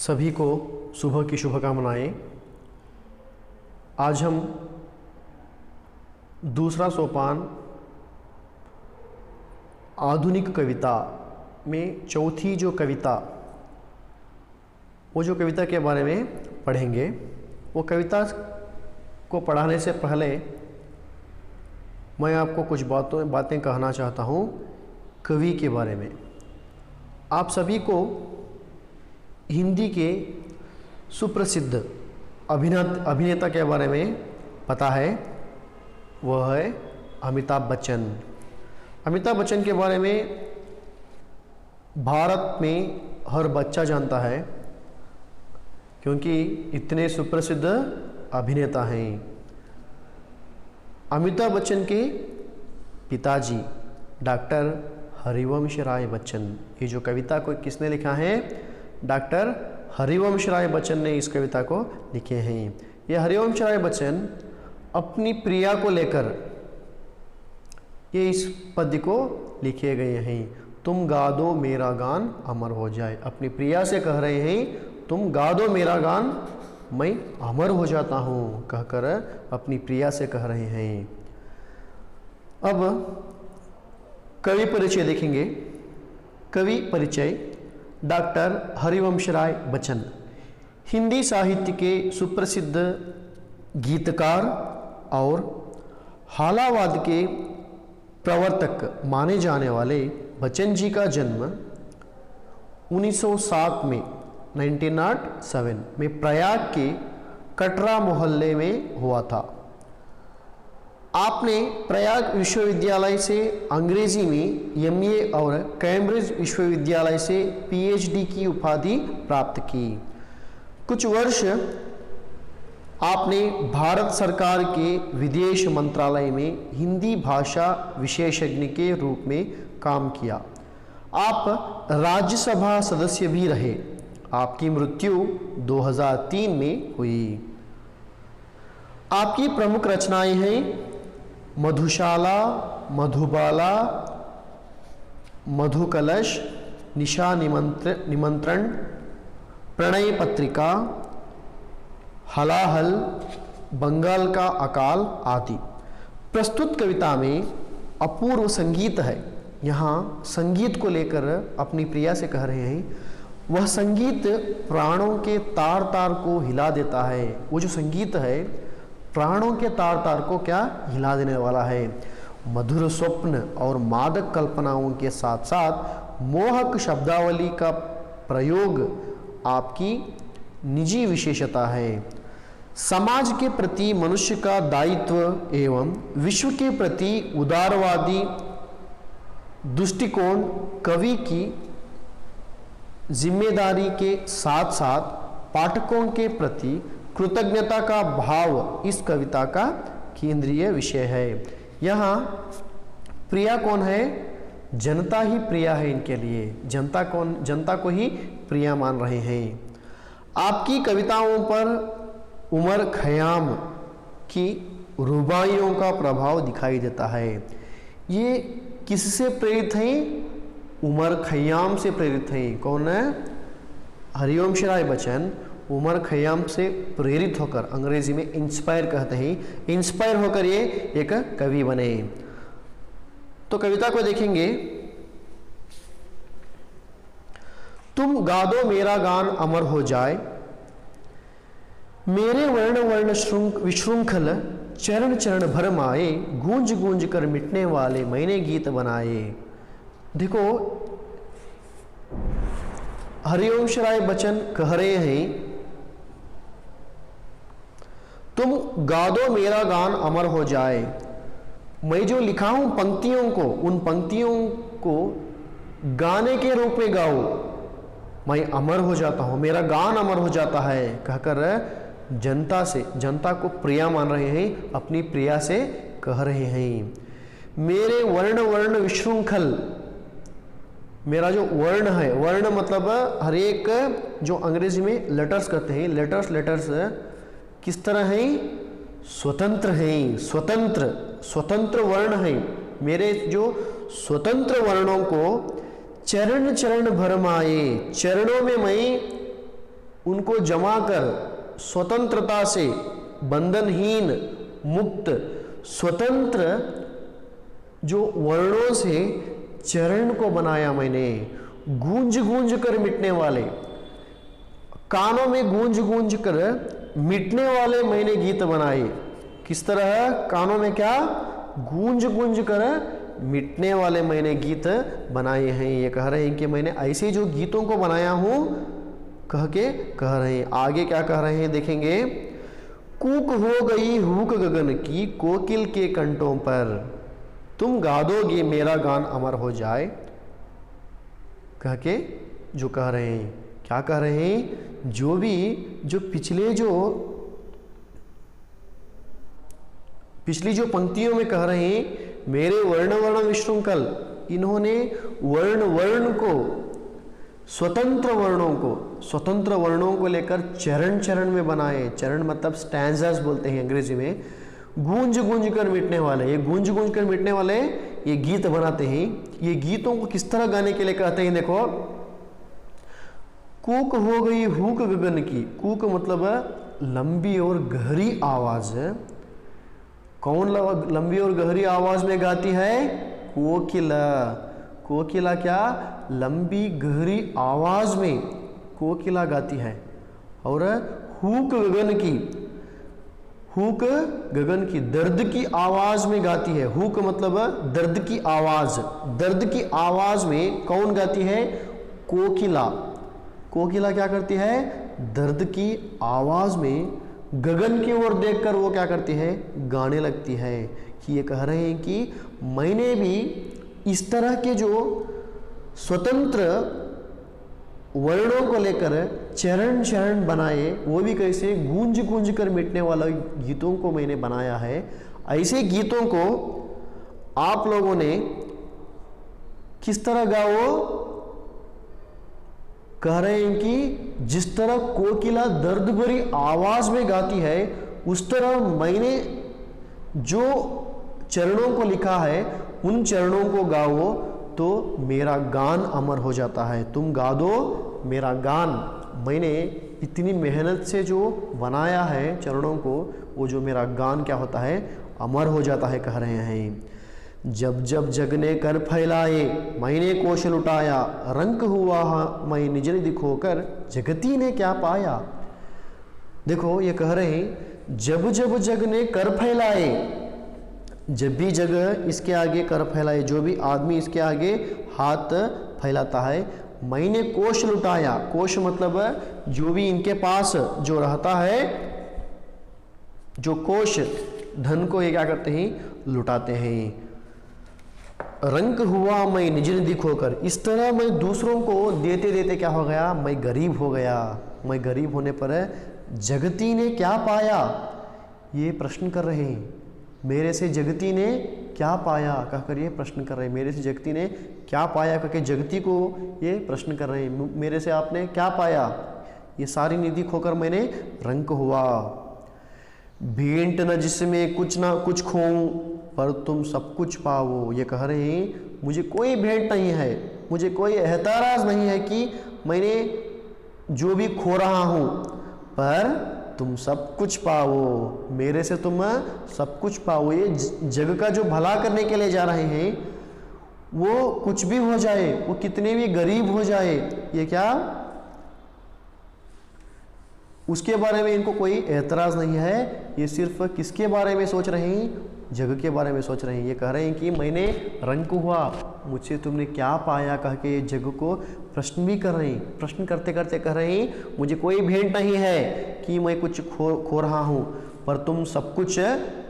सभी को सुबह की शुभकामनाएं। आज हम दूसरा सोपान आधुनिक कविता में चौथी जो कविता, वो जो कविता के बारे में पढ़ेंगे। वो कविता को पढ़ाने से पहले मैं आपको कुछ बातें कहना चाहता हूँ कवि के बारे में। आप सभी को हिंदी के सुप्रसिद्ध अभिनेता के बारे में पता है, वह है अमिताभ बच्चन। अमिताभ बच्चन के बारे में भारत में हर बच्चा जानता है, क्योंकि इतने सुप्रसिद्ध अभिनेता हैं। अमिताभ बच्चन के पिताजी डॉक्टर हरिवंश राय बच्चन। ये जो कविता को किसने लिखा है? डॉक्टर हरिवंश राय बच्चन ने इस कविता को लिखे हैं। ये हरिवंश राय बच्चन अपनी प्रिया को लेकर ये इस पद्य को लिखे गए हैं। तुम गा दो मेरा गान अमर हो जाए। अपनी प्रिया से कह रहे हैं, तुम गा दो मेरा गान, मैं अमर हो जाता हूँ, कहकर अपनी प्रिया से कह रहे हैं। अब कवि परिचय देखेंगे। कवि परिचय डॉक्टर हरिवंश राय बच्चन हिंदी साहित्य के सुप्रसिद्ध गीतकार और हालावाद के प्रवर्तक माने जाने वाले बच्चन जी का जन्म 1907 में 1907 में प्रयाग के कटरा मोहल्ले में हुआ था। आपने प्रयाग विश्वविद्यालय से अंग्रेजी में एमए और कैम्ब्रिज विश्वविद्यालय से पीएचडी की उपाधि प्राप्त की। कुछ वर्ष आपने भारत सरकार के विदेश मंत्रालय में हिंदी भाषा विशेषज्ञ के रूप में काम किया। आप राज्यसभा सदस्य भी रहे। आपकी मृत्यु 2003 में हुई। आपकी प्रमुख रचनाएं हैं मधुशाला, मधुबाला, मधुकलश, निशा निमंत्रण, प्रणय पत्रिका, हलाहल, बंगाल का अकाल आदि। प्रस्तुत कविता में अपूर्व संगीत है। यहाँ संगीत को लेकर अपनी प्रिया से कह रहे हैं, वह संगीत प्राणों के तार तार को हिला देता है। वो जो संगीत है प्राणों के तार तार को क्या हिला देने वाला है। मधुर स्वप्न और मादक कल्पनाओं के साथ साथ मोहक शब्दावली का प्रयोग आपकी निजी विशेषता है। समाज के प्रति मनुष्य का दायित्व एवं विश्व के प्रति उदारवादी दृष्टिकोण कवि की जिम्मेदारी के साथ साथ पाठकों के प्रति कृतज्ञता का भाव इस कविता का केंद्रीय विषय है। यहाँ प्रिया कौन है? जनता ही प्रिया है इनके लिए। जनता को ही प्रिया मान रहे हैं। आपकी कविताओं पर उमर खयाम की रुबाइयों का प्रभाव दिखाई देता है। ये किससे प्रेरित हैं? उमर खयाम से प्रेरित हैं। कौन है? हरिवंश राय बच्चन उमर खयाम से प्रेरित होकर, अंग्रेजी में इंस्पायर कहते हैं, इंस्पायर होकर ये एक कवि बने। तो कविता को देखेंगे। तुम गा दो मेरा गान अमर हो जाए, मेरे वर्ण वर्ण विशृंखल चरण चरण भरम आए, गूंज गूंज कर मिटने वाले मैंने गीत बनाए। देखो, हरिवंश राय बच्चन कह रहे हैं, तुम गा दो मेरा गान अमर हो जाए। मैं जो लिखा हूं पंक्तियों को, उन पंक्तियों को गाने के रूप में गाओ, मैं अमर हो जाता हूं, मेरा गान अमर हो जाता है, कहकर जनता को प्रिया मान रहे हैं। अपनी प्रिया से कह रहे हैं, मेरे वर्ण वर्ण विशृंखल, मेरा जो वर्ण है, वर्ण मतलब हर एक जो अंग्रेजी में लेटर्स कहते हैं, लेटर्स किस तरह हैं? स्वतंत्र हैं। स्वतंत्र वर्ण हैं। मेरे जो स्वतंत्र वर्णों को चरण चरण भरमाए, चरणों में मैं उनको जमा कर स्वतंत्रता से बंधनहीन मुक्त स्वतंत्र जो वर्णों से चरण को बनाया मैंने, गूंज गूंज कर मिटने वाले, कानों में गूंज गूंज कर मिटने वाले मैंने गीत बनाए। किस तरह? कानों में क्या? गूंज गूंज कर मिटने वाले मैंने गीत बनाए हैं। ये कह रहे हैं कि मैंने ऐसे जो गीतों को बनाया हूं कह रहे हैं। आगे क्या कह रहे हैं देखेंगे। कूक हो गई हुक गगन की कोकिल के कंठों पर, तुम गा दोगे मेरा गान अमर हो जाए। कह के जो कह रहे हैं, क्या कह रहे हैं? जो पिछली जो पंक्तियों में कह रहे हैं, मेरे वर्ण वर्ण विशृंखल, इन्होंने वर्ण को, स्वतंत्र वर्णों को लेकर चरण चरण में बनाए। चरण मतलब स्टैंजास बोलते हैं अंग्रेजी में। गूंज गूंज कर मिटने वाले, ये गूंज गूंज कर मिटने वाले ये गीत बनाते हैं। ये गीतों को किस तरह गाने के लिए कहते हैं? देखो, कूक हो गई हुक गगन की। कूक मतलब लंबी और गहरी आवाज। कौन लंबी और गहरी आवाज में गाती है? कोकिला। कोकिला क्या? लंबी गहरी आवाज में कोकिला गाती है। और हुक गगन की दर्द की आवाज में गाती है। हुक मतलब दर्द की आवाज। दर्द की आवाज में कौन गाती है? कोकिला। कोकिला क्या करती है? दर्द की आवाज में गगन की ओर देखकर वो क्या करती है? गाने लगती है। कि ये कह रहे हैं कि मैंने भी इस तरह के जो स्वतंत्र वर्णों को लेकर चरण चरण बनाए, वो भी कैसे? गूंज गूंज कर मिटने वाला गीतों को मैंने बनाया है। ऐसे गीतों को आप लोगों ने किस तरह गाओ? कह रहे हैं कि जिस तरह कोकिला दर्द भरी आवाज में गाती है, उस तरह मैंने जो चरणों को लिखा है उन चरणों को गाओ तो मेरा गान अमर हो जाता है। तुम गा दो मेरा गान। मैंने इतनी मेहनत से जो बनाया है चरणों को, वो जो मेरा गान क्या होता है? अमर हो जाता है। कह रहे हैं, जब जब जग ने कर फैलाए मैंने कोश लुटाया, रंक हुआ मैं निज निधि खोकर जगती ने क्या पाया। देखो, ये कह रहे हैं जब जब जग ने कर फैलाए, जब भी जग इसके आगे कर फैलाए, जो भी आदमी इसके आगे हाथ फैलाता है, मैंने कोश लुटाया। कोश मतलब जो भी इनके पास जो रहता है, जो कोश धन को ये क्या करते हैं? लुटाते हैं। रंक हुआ मैं निज निधि खोकर, इस तरह मैं दूसरों को देते देते क्या हो गया? मैं गरीब हो गया। मैं गरीब होने पर जगती ने क्या पाया? ये प्रश्न कर रहे हैं। मेरे से जगती ने क्या पाया कहकर ये प्रश्न कर रहे हैं। मेरे से जगती ने क्या पाया करके जगती को ये प्रश्न कर रहे हैं। मेरे से आपने क्या पाया? ये सारी निधि खोकर मैंने रंक हुआ। भेंट न जिसमें कुछ ना कुछ खोऊं, पर तुम सब कुछ पाओ। ये कह रहे हैं मुझे कोई भेंट नहीं है, मुझे कोई एहतराज नहीं है कि मैंने जो भी खो रहा हूँ, पर तुम सब कुछ पाओ। मेरे से तुम सब कुछ पाओ। ये जग का जो भला करने के लिए जा रहे हैं, वो कुछ भी हो जाए, वो कितने भी गरीब हो जाए, ये क्या उसके बारे में इनको कोई एतराज़ नहीं है। ये सिर्फ किसके बारे में सोच रहे हैं? जग के बारे में सोच रहे हैं। ये कह रहे हैं कि मैंने रंक हुआ, मुझसे तुमने क्या पाया कह के ये जग को प्रश्न भी कर रहे हैं। प्रश्न करते करते कह रहे हैं मुझे कोई भेंट नहीं है कि मैं कुछ खो रहा हूँ, पर तुम सब कुछ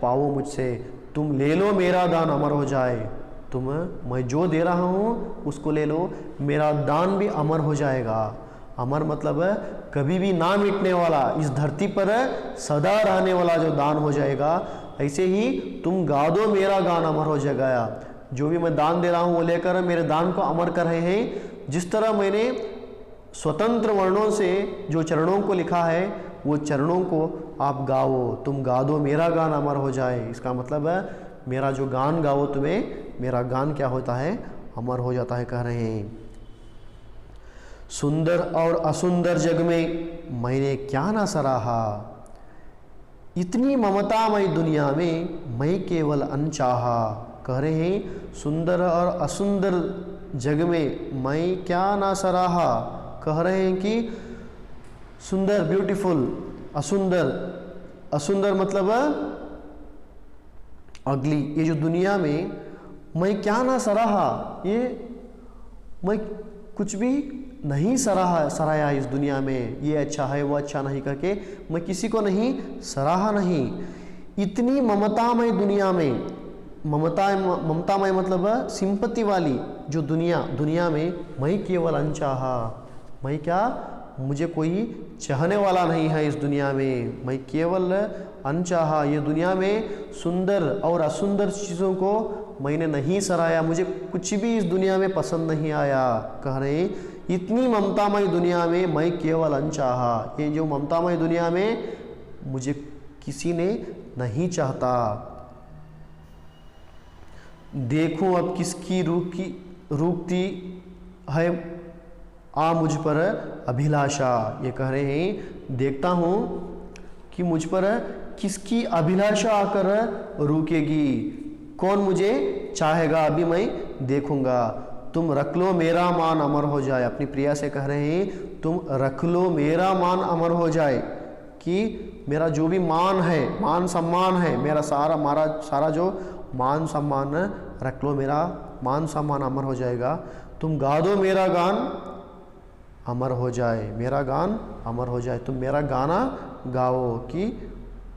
पाओ मुझसे। तुम ले लो, मेरा दान अमर हो जाए। तुम मैं जो दे रहा हूँ उसको ले लो, मेरा दान भी अमर हो जाएगा। अमर मतलब कभी भी ना मिटने वाला, इस धरती पर सदा रहने वाला जो दान हो जाएगा। ऐसे ही तुम गा दो मेरा गान अमर हो जाएगा। जो भी मैं दान दे रहा हूँ वो लेकर मेरे दान को अमर कर रहे हैं। जिस तरह मैंने स्वतंत्र वर्णों से जो चरणों को लिखा है, वो चरणों को आप गाओ। तुम गा दो मेरा गान अमर हो जाए। इसका मतलब है मेरा जो गान गाओ तुम्हें, मेरा गान क्या होता है? अमर हो जाता है। कह रहे हैं सुंदर और असुंदर जग में मैंने क्या ना सराहा, इतनी ममतामय दुनिया में मैं केवल अनचाहा। कह रहे हैं सुंदर और असुंदर जग में मैं क्या ना सराहा। कह रहे हैं कि सुंदर ब्यूटीफुल, असुंदर, असुंदर मतलब अगली, ये जो दुनिया में मैं क्या ना सराहा, ये मैं कुछ भी नहीं सराया इस दुनिया में, ये अच्छा है वो अच्छा नहीं करके मैं किसी को नहीं सराहा नहीं। इतनी ममतामय दुनिया में, ममतामय मतलब सिंपत्ति वाली जो दुनिया में मैं केवल अनचाहा, मैं क्या, मुझे कोई चाहने वाला नहीं है इस दुनिया में, मैं केवल अनचाहा। ये दुनिया में सुंदर और असुंदर चीज़ों को मैंने नहीं सराया, मुझे कुछ भी इस दुनिया में पसंद नहीं आया। कह रहे हैं इतनी ममतामय दुनिया में मैं केवल अनचाहा, ये जो ममतामय दुनिया में मुझे किसी ने नहीं चाहता। देखूं अब किसकी रूकती है आ मुझ पर अभिलाषा। ये कह रहे हैं देखता हूँ कि मुझ पर किसकी अभिलाषा आकर रुकेगी, कौन मुझे चाहेगा, अभी मैं देखूंगा। तुम रख लो मेरा मान अमर हो जाए, अपनी प्रिया से कह रहे हैं तुम रख लो मेरा मान अमर हो जाए, कि मेरा जो भी मान है, मान सम्मान है, मेरा सारा जो मान सम्मान रख लो, मेरा मान सम्मान अमर हो जाएगा। तुम गा दो मेरा गान अमर हो जाए, मेरा गान अमर हो जाए, तुम मेरा गाना गाओ कि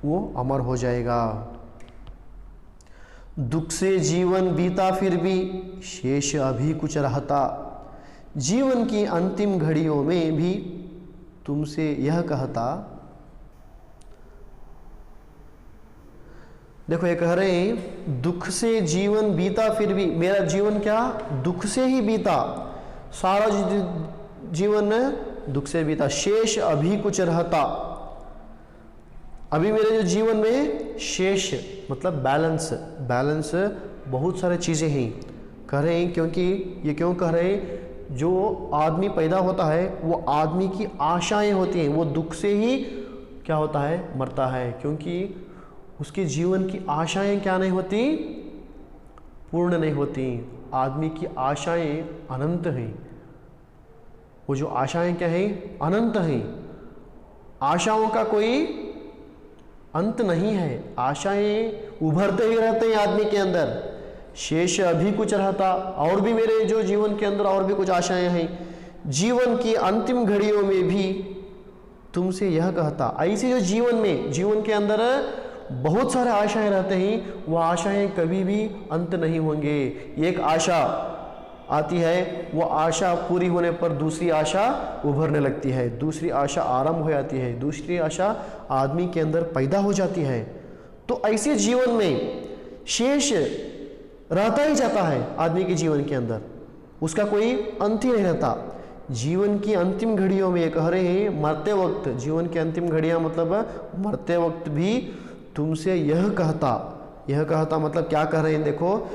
वो अमर हो जाएगा। दुख से जीवन बीता फिर भी शेष अभी कुछ रहता, जीवन की अंतिम घड़ियों में भी तुमसे यह कहता। देखो ये कह रहे हैं दुख से जीवन बीता फिर भी, मेरा जीवन क्या दुख से ही बीता, सारा जीवन दुख से बीता। शेष अभी कुछ रहता, अभी मेरे जो जीवन में शेष मतलब बैलेंस बहुत सारे चीज़ें हैं। कह रहे हैं क्योंकि ये क्यों कह रहे हैं, जो आदमी पैदा होता है वो आदमी की आशाएं होती हैं, वो दुख से ही क्या होता है, मरता है, क्योंकि उसके जीवन की आशाएं क्या नहीं होती, पूर्ण नहीं होती। आदमी की आशाएं अनंत हैं, वो जो आशाएं क्या हैं, अनंत हैं। आशाओं का कोई अंत नहीं है, आशाएं उभरते ही रहते हैं आदमी के अंदर। शेष अभी कुछ रहता, और भी मेरे जो जीवन के अंदर और भी कुछ आशाएं हैं, जीवन की अंतिम घड़ियों में भी तुमसे यह कहता। ऐसे जो जीवन के अंदर बहुत सारे आशाएं रहते हैं, वह आशाएं कभी भी अंत नहीं होंगे। एक आशा आती है, वो आशा पूरी होने पर दूसरी आशा उभरने लगती है, दूसरी आशा आरंभ हो जाती है, दूसरी आशा आदमी के अंदर पैदा हो जाती है। तो ऐसे जीवन में शेष रहता ही जाता है आदमी के जीवन के अंदर, उसका कोई अंत ही नहीं रहता। जीवन की अंतिम घड़ियों में ये कह रहे हैं मरते वक्त, जीवन की अंतिम घड़ियां मतलब मरते वक्त भी तुमसे यह कहता मतलब क्या कह रहे हैं, देखो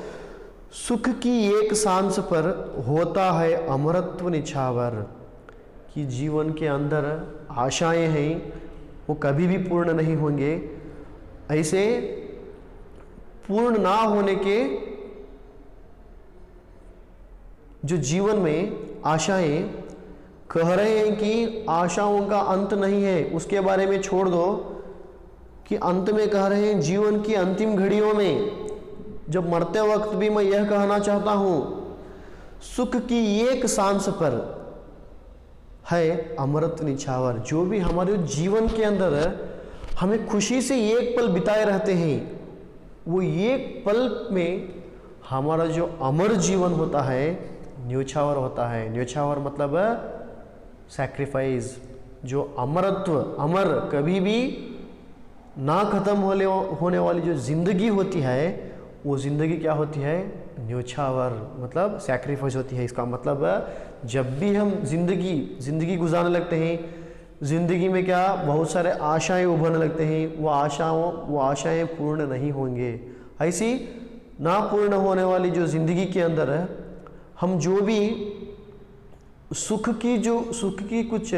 सुख की एक सांस पर होता है अमरत्व निछावर, कि जीवन के अंदर आशाएं हैं वो कभी भी पूर्ण नहीं होंगे। ऐसे पूर्ण ना होने के जो जीवन में आशाएं, कह रहे हैं कि आशाओं का अंत नहीं है, उसके बारे में छोड़ दो, कि अंत में कह रहे हैं जीवन की अंतिम घड़ियों में जब मरते वक्त भी मैं यह कहना चाहता हूं, सुख की एक सांस पर है अमृत निछावर। जो भी हमारे जीवन के अंदर हमें खुशी से एक पल बिताए रहते हैं, वो एक पल में हमारा जो अमर जीवन होता है न्योछावर होता है। न्योछावर मतलब सैक्रिफाइस, जो अमरत्व, अमर कभी भी ना खत्म होने वाली जो जिंदगी होती है, वो जिंदगी क्या होती है, न्योछावर मतलब सैक्रिफाइस होती है। इसका मतलब जब भी हम जिंदगी गुजारने लगते हैं, जिंदगी में क्या बहुत सारे आशाएं उभरने लगते हैं, वो आशाएं पूर्ण नहीं होंगे। ऐसी ना पूर्ण होने वाली जो जिंदगी के अंदर है, हम जो भी सुख की कुछ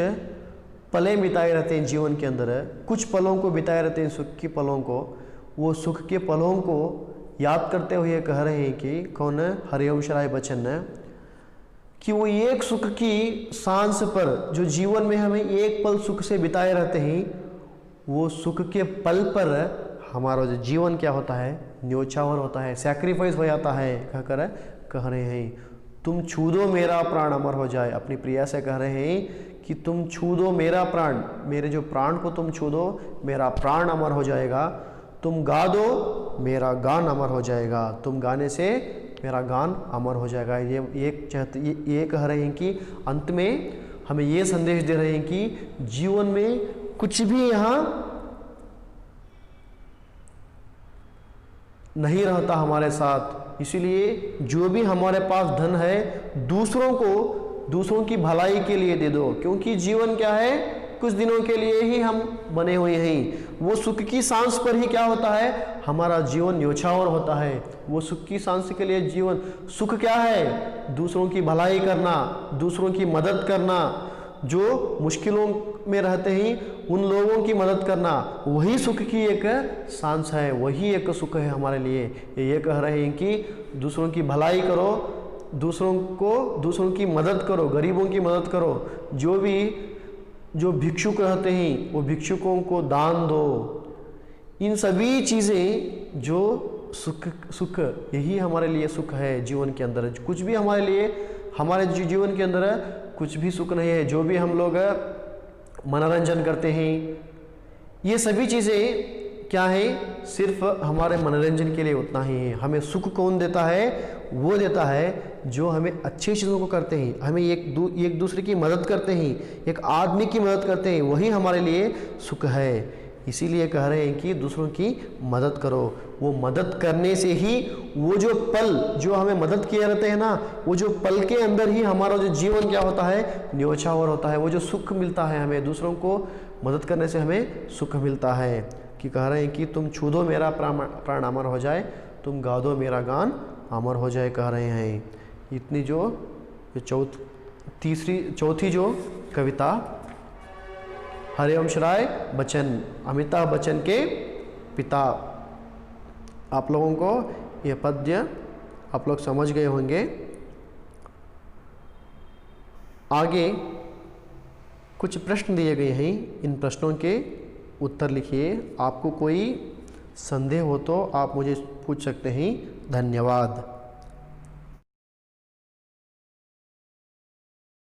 पलें बिताए रहते हैं जीवन के अंदर, कुछ पलों को बिताए रहते हैं सुख की पलों को, वो सुख के पलों को याद करते हुए कह रहे हैं कि कौन, हरिवंश राय बच्चन, कि वो एक सुख की सांस पर, जो जीवन में हमें एक पल सुख से बिताए रहते हैं, वो सुख के पल पर हमारा जो जीवन क्या होता है, न्योछावर होता है, सैक्रिफाइस हो जाता है। कहकर कह रहे हैं तुम छू दो मेरा प्राण अमर हो जाए। अपनी प्रिया से कह रहे हैं कि तुम छू दो मेरा प्राण, मेरे जो प्राण को तुम छू दो, मेरा प्राण अमर हो जाएगा। तुम गा दो मेरा गान अमर हो जाएगा, तुम गाने से मेरा गान अमर हो जाएगा। ये कह रहे हैं कि अंत में हमें ये संदेश दे रहे हैं कि जीवन में कुछ भी यहाँ नहीं रहता हमारे साथ, इसीलिए जो भी हमारे पास धन है दूसरों की भलाई के लिए दे दो, क्योंकि जीवन क्या है, कुछ दिनों के लिए ही हम बने हुए हैं। वो सुख की सांस पर ही क्या होता है, हमारा जीवन न्योछावर होता है। वो सुख की सांस के लिए जीवन, सुख क्या है, दूसरों की भलाई करना, दूसरों की मदद करना, जो मुश्किलों में रहते हैं उन लोगों की मदद करना, वही सुख की एक सांस है, वही एक सुख है हमारे लिए। ये कह रहे हैं कि दूसरों की भलाई करो, दूसरों की मदद करो, गरीबों की मदद करो, जो भिक्षुक रहते हैं वो भिक्षुकों को दान दो। इन सभी चीज़ें जो सुख यही हमारे लिए सुख है जीवन के अंदर। कुछ भी हमारे लिए, हमारे जीवन के अंदर कुछ भी सुख नहीं है। जो भी हम लोग मनोरंजन करते हैं, ये सभी चीज़ें क्या है, सिर्फ हमारे मनोरंजन के लिए उतना ही है। हमें सुख कौन देता है, वो देता है जो हमें अच्छी चीज़ों को करते हैं, हमें एक दूसरे की मदद करते हैं, एक आदमी की मदद करते हैं, वही हमारे लिए सुख है। इसीलिए कह रहे हैं कि दूसरों की मदद करो। वो मदद करने से ही वो जो पल जो हमें मदद किए रहते हैं ना, वो जो पल के अंदर ही हमारा जो जीवन क्या होता है, न्योछावर होता है। वो जो सुख मिलता है हमें, दूसरों को मदद करने से हमें सुख मिलता है। कि कह रहे हैं कि तुम छू दो मेरा प्राण अमर हो जाए, तुम गा दो मेरा गान अमर हो जाए, कह रहे हैं। इतनी चौथी जो कविता हरिवंश राय बच्चन, अमिताभ बच्चन के पिता, आप लोगों को यह पद्य आप लोग समझ गए होंगे। आगे कुछ प्रश्न दिए गए हैं, इन प्रश्नों के उत्तर लिखिए। आपको कोई संदेह हो तो आप मुझे पूछ सकते हैं। धन्यवाद।